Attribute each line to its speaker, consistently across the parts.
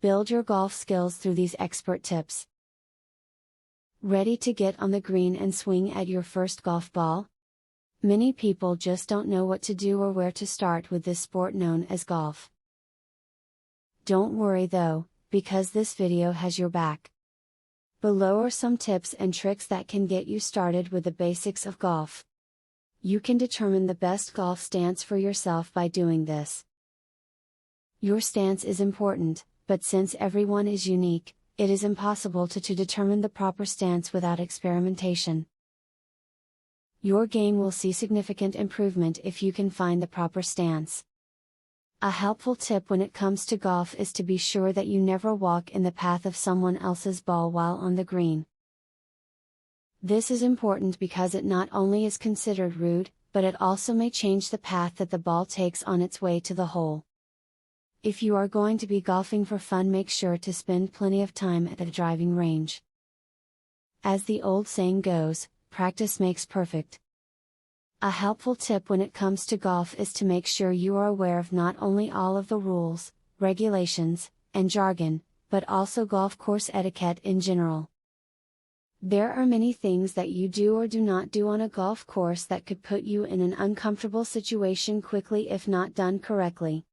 Speaker 1: Build your golf skills through these expert tips. Ready to get on the green and swing at your first golf ball? Many people just don't know what to do or where to start with this sport known as golf. Don't worry though, because this video has your back. Below are some tips and tricks that can get you started with the basics of golf. You can determine the best golf stance for yourself by doing this. Your stance is important, but since everyone is unique, it is impossible to determine the proper stance without experimentation. Your game will see significant improvement if you can find the proper stance. A helpful tip when it comes to golf is to be sure that you never walk in the path of someone else's ball while on the green. This is important because it not only is considered rude, but it also may change the path that the ball takes on its way to the hole. If you are going to be golfing for fun, make sure to spend plenty of time at the driving range. As the old saying goes, practice makes perfect. A helpful tip when it comes to golf is to make sure you are aware of not only all of the rules, regulations, and jargon, but also golf course etiquette in general. There are many things that you do or do not do on a golf course that could put you in an uncomfortable situation quickly if not done correctly.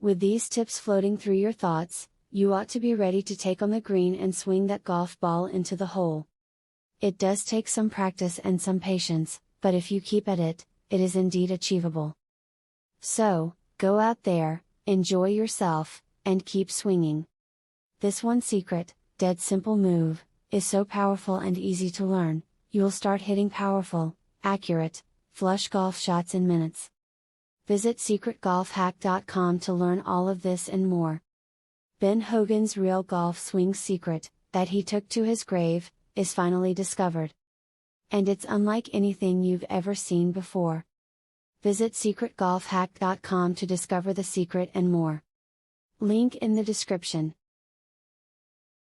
Speaker 1: With these tips floating through your thoughts, you ought to be ready to take on the green and swing that golf ball into the hole. It does take some practice and some patience, but if you keep at it, it is indeed achievable. So, go out there, enjoy yourself, and keep swinging. This one secret, dead simple move, is so powerful and easy to learn, you'll start hitting powerful, accurate, flush golf shots in minutes. Visit secretgolfhack.com to learn all of this and more. Ben Hogan's real golf swing secret, that he took to his grave, is finally discovered. And it's unlike anything you've ever seen before. Visit secretgolfhack.com to discover the secret and more. Link in the description.